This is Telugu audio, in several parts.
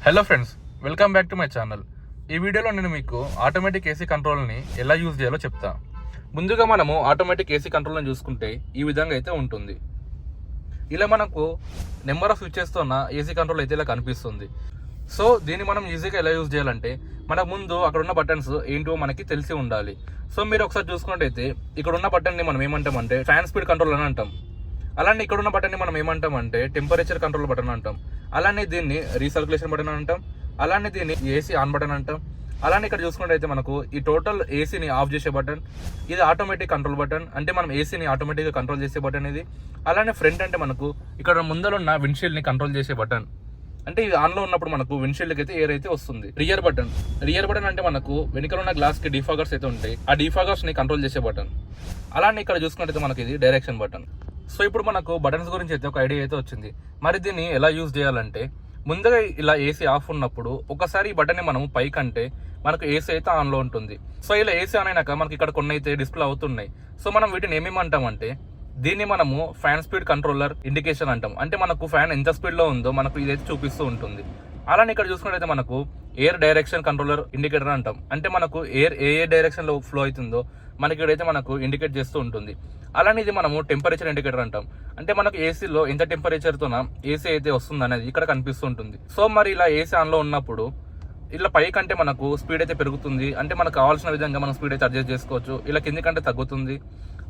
Hello friends, welcome back to my channel. ఈ వీడియోలో నేను మీకు ఆటోమేటిక్ ఏసీ కంట్రోల్ని ఎలా యూజ్ చేయాలో చెప్తా. ముందుగా మనము ఆటోమేటిక్ ఏసీ కంట్రోల్ని చూసుకుంటే ఈ విధంగా అయితే ఉంటుంది. ఇలా మనకు నెంబర్ ఆఫ్ స్విచ్చెస్తో ఉన్న ఏసీ కంట్రోల్ అయితే ఇలా కనిపిస్తుంది. సో దీన్ని మనం ఈజీగా ఎలా యూజ్ చేయాలంటే మనకు ముందు అక్కడ ఉన్న బటన్స్ ఏంటో మనకి తెలిసి ఉండాలి. సో మీరు ఒకసారి చూసుకున్నట్టయితే ఇక్కడ ఉన్న బటన్ని మనం ఏమంటామంటే ఫ్యాన్ స్పీడ్ కంట్రోల్ అని అంటాం. అలానే ఇక్కడ ఉన్న బటన్ని మనం ఏమంటామంటే టెంపరేచర్ కంట్రోల్ బటన్ అంటాం. అలానే దీన్ని రీసర్క్యులేషన్ బటన్ అంటాం. అలానే దీన్ని ఏసీ ఆన్ బటన్ అంటాం. అలానే ఇక్కడ చూసుకున్నట్టయితే మనకు ఈ టోటల్ ఏసీని ఆఫ్ చేసే బటన్, ఇది ఆటోమేటిక్ కంట్రోల్ బటన్, అంటే మనం ఏసీని ఆటోమేటిక్గా కంట్రోల్ చేసే బటన్ ఇది. అలానే ఫ్రంట్ అంటే మనకు ఇక్కడ ముందర ఉన్న విండ్షీల్డ్ని కంట్రోల్ చేసే బటన్, అంటే ఇది ఆన్లో ఉన్నప్పుడు మనకు విండ్షీల్డ్కి అయితే ఎయిర్ అయితే వస్తుంది. రియర్ బటన్ అంటే మనకు వెనుకల ఉన్న గ్లాస్కి డిఫాగర్స్ అయితే ఉంటాయి, ఆ డిఫాగర్స్ని కంట్రోల్ చేసే బటన్. అలానే ఇక్కడ చూసుకున్నట్టయితే మనకి ఇది డైరెక్షన్ బటన్. సో ఇప్పుడు మనకు బటన్స్ గురించి అయితే ఒక ఐడియా అయితే వచ్చింది. మరి దీన్ని ఎలా యూజ్ చేయాలంటే ముందుగా ఇలా ఏసీ ఆఫ్ ఉన్నప్పుడు ఒకసారి ఈ బటన్ని మనం పైకి అంటే మనకు ఏసీ అయితే ఆన్లో ఉంటుంది. సో ఇలా ఏసీ ఆన్ అయినాక మనకి ఇక్కడ కొన్ని అయితే డిస్ప్లే అవుతున్నాయి. సో మనం వీటిని ఏమేమంటామంటే దీన్ని మనము ఫ్యాన్ స్పీడ్ కంట్రోలర్ ఇండికేషన్ అంటాం. అంటే మనకు ఫ్యాన్ ఎంత స్పీడ్లో ఉందో మనకు ఇదైతే చూపిస్తూ ఉంటుంది. అలానే ఇక్కడ చూసుకున్నట్టయితే మనకు ఎయిర్ డైరెక్షన్ కంట్రోలర్ ఇండికేటర్ అంటాం. అంటే మనకు ఎయిర్ ఏ డైరెక్షన్లో ఫ్లో అవుతుందో మనకి ఇక్కడైతే మనకు ఇండికేట్ చేస్తూ ఉంటుంది. అలానే ఇది మనము టెంపరేచర్ ఇండికేటర్ అంటాం. అంటే మనకు ఏసీలో ఎంత టెంపరేచర్తోన ఏసీ అయితే వస్తుంది అనేది ఇక్కడ కనిపిస్తూ ఉంటుంది. సో మరి ఇలా ఏసీ ఆన్లో ఉన్నప్పుడు ఇలా పైకి అంటే మనకు స్పీడ్ అయితే పెరుగుతుంది, అంటే మనకు కావాల్సిన విధంగా మనం స్పీడ్ అయితే అడ్జస్ట్ చేసుకోవచ్చు. ఇలా కిందికంటే తగ్గుతుంది.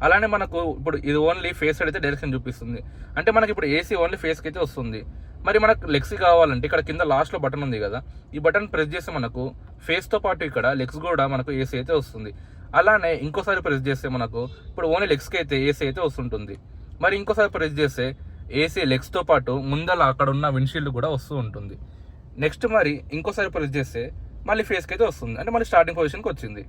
అలానే మనకు ఇప్పుడు ఇది ఓన్లీ ఫేస్ సైడ్ అయితే డైరెక్షన్ చూపిస్తుంది, అంటే మనకి ఇప్పుడు ఏసీ ఓన్లీ ఫేస్కి అయితే వస్తుంది. మరి మనకు లెగ్స్ కావాలంటే ఇక్కడ కింద లాస్ట్లో బటన్ ఉంది కదా, ఈ బటన్ ప్రెస్ చేస్తే మనకు ఫేస్తో పాటు ఇక్కడ లెగ్స్ కూడా మనకు ఏసీ అయితే వస్తుంది. అలానే ఇంకోసారి ప్రెస్ చేస్తే మనకు ఇప్పుడు ఓన్లీ లెగ్స్కి అయితే ఏసీ అయితే వస్తుంటుంది. మరి ఇంకోసారి ప్రెస్ చేస్తే ఏసీ లెగ్స్తో పాటు ముందల అక్కడ ఉన్న విండ్షీల్డ్ కూడా వస్తూ ఉంటుంది. నెక్స్ట్ మరి ఇంకోసారి ప్రెస్ చేస్తే మళ్ళీ ఫేస్కి అయితే వస్తుంది, అంటే మళ్ళీ స్టార్టింగ్ పొజిషన్కి వచ్చింది.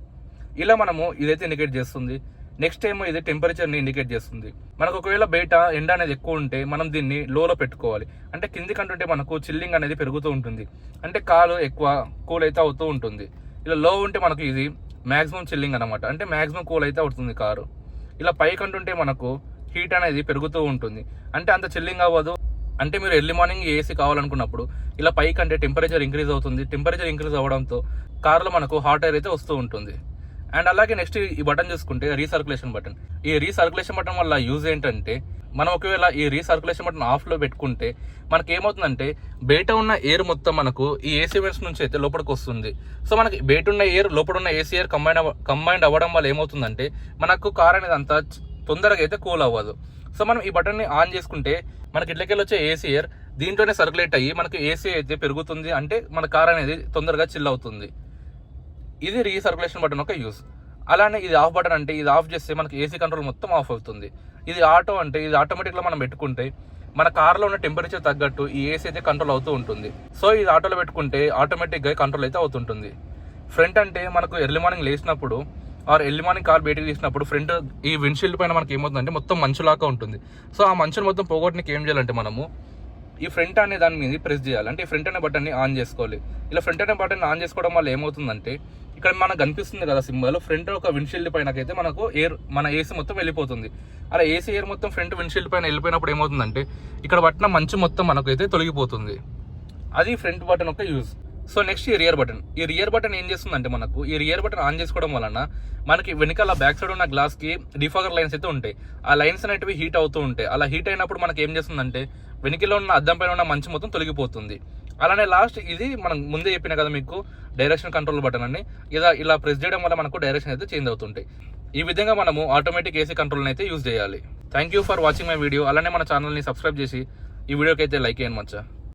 ఇలా మనము ఇదైతే ఇండికేట్ చేస్తుంది. నెక్స్ట్ ఏమో ఇది టెంపరేచర్ని ఇండికేట్ చేస్తుంది. మనకు ఒకవేళ బయట ఎండ అనేది ఎక్కువ ఉంటే మనం దీన్ని లోలో పెట్టుకోవాలి. అంటే కింది కంటుంటే మనకు చిల్లింగ్ అనేది పెరుగుతూ ఉంటుంది, అంటే కాలు ఎక్కువ కూల్ అయితే అవుతూ ఉంటుంది. ఇలా లో ఉంటే మనకు ఇది మ్యాక్సిమం చిల్లింగ్ అనమాట, అంటే మ్యాక్సిమం కూల్ అయితే అవుతుంది కారు. ఇలా పైకి అంటుంటే మనకు హీట్ అనేది పెరుగుతూ ఉంటుంది, అంటే అంత చిల్లింగ్ అవ్వదు. అంటే మీరు ఎర్లీ మార్నింగ్ ఏసీ కావాలనుకున్నప్పుడు ఇలా పైకి అంటే టెంపరేచర్ ఇంక్రీజ్ అవుతుంది. టెంపరేచర్ ఇంక్రీజ్ అవ్వడంతో కారులో మనకు హాట్ ఎయిర్ అయితే వస్తూ ఉంటుంది. అండ్ అలాగే నెక్స్ట్ ఈ బటన్ చూసుకుంటే రీసర్క్యులేషన్ బటన్. ఈ రీసర్క్యులేషన్ బటన్ వల్ల యూజ్ ఏంటంటే మనం ఒకవేళ ఈ రీసర్క్యులేషన్ బటన్ ఆఫ్లో పెట్టుకుంటే మనకి ఏమవుతుందంటే బయట ఉన్న ఎయిర్ మొత్తం మనకు ఈ ఏసీ వెంట్స్ నుంచి అయితే లోపలికి వస్తుంది. సో మనకి బయట ఉన్న ఎయిర్ లోపల ఉన్న ఏసీ ఎయిర్ కంబైండ్ అవ్వడం వల్ల ఏమవుతుందంటే మనకు కార్ అనేది అంత తొందరగా అయితే కూల్ అవ్వదు. సో మనం ఈ బటన్ని ఆన్ చేసుకుంటే మనకి ఇట్లకెళ్ళి వచ్చే ఏసీ ఎయిర్ దీంట్లోనే సర్క్యులేట్ అయ్యి మనకి ఏసీ అయితే పెరుగుతుంది, అంటే మన కార్ అనేది తొందరగా చిల్ అవుతుంది. ఇది రీసర్క్యులేషన్ బటన్ ఒక యూజ్. అలానే ఇది ఆఫ్ బటన్ అంటే ఇది ఆఫ్ చేస్తే మనకి ఏసీ కంట్రోల్ మొత్తం ఆఫ్ అవుతుంది. ఇది ఆటో అంటే ఇది ఆటోమేటిక్గా మనం పెట్టుకుంటే మన కార్లో ఉన్న టెంపరేచర్ తగ్గట్టు ఈ ఏసీ అయితే కంట్రోల్ అవుతూ ఉంటుంది. సో ఇది ఆటోలో పెట్టుకుంటే ఆటోమేటిక్గా కంట్రోల్ అయితే అవుతుంటుంది. ఫ్రంట్ అంటే మనకు ఎర్లీ మార్నింగ్ లేచినప్పుడు ఎర్లీ మార్నింగ్ కార్ బయటకు తీసినప్పుడు ఫ్రంట్ ఈ విండ్షీల్డ్ పైన మనకి ఏమవుతుందంటే మొత్తం మంచులాగా ఉంటుంది. సో ఆ మంచును మొత్తం పోగొట్టడానికి ఏం చేయాలంటే మనము ఈ ఫ్రంట్ అనే దాని మీద ప్రెస్ చేయాలి, అంటే ఈ ఫ్రంట్ అనే బటన్ని ఆన్ చేసుకోవాలి. ఇలా ఫ్రంట్ అనే బటన్ ఆన్ చేసుకోవడం వల్ల ఏమవుతుందంటే ఇక్కడ మనకు కనిపిస్తుంది కదా సింబల్, ఫ్రంట్ ఒక విండ్షీల్డ్ పైనకైతే మనకు ఎయిర్ మన ఏసీ మొత్తం వెళ్ళిపోతుంది. అలా ఏసీ ఎయిర్ మొత్తం ఫ్రంట్ విండ్షీల్డ్ పైన వెళ్ళిపోయినప్పుడు ఏమవుతుందంటే ఇక్కడ పట్టిన మంచు మొత్తం మనకైతే తొలగిపోతుంది. అది ఫ్రంట్ బటన్ ఒక యూజ్. సో నెక్స్ట్ ఈ రియర్ బటన్ ఏం చేస్తుందంటే మనకు ఈ రియర్ బటన్ ఆన్ చేసుకోవడం వలన మనకి వెనకాల బ్యాక్ సైడ్ ఉన్న గ్లాస్కి డిఫాగర్ లైన్స్ అయితే ఉంటాయి. ఆ లైన్స్ అనేటివి హీట్ అవుతూ ఉంటాయి. అలా హీట్ అయినప్పుడు మనకి ఏం చేస్తుందంటే వెనకలో ఉన్న అద్దం పైన ఉన్న మంచు మొత్తం తొలగిపోతుంది. అలానే లాస్ట్ ఇది మనం ముందే చెప్పిన కదా మీకు డైరెక్షన్ కంట్రోల్ బటన్ అని, ఇలా ప్రెస్ చేయడం వల్ల మనకు డైరెక్షన్ అయితే చేంజ్ అవుతుంటాయి. ఈ విధంగా మనము ఆటోమేటిక్ ఏసీ కంట్రోల్ని అయితే యూజ్ చేయాలి. Thank you for watching my video. అలానే మన ఛానల్ని సబ్స్క్రైబ్ చేసి ఈ వీడియోకి అయితే లైక్ చేయండి మచ్చా.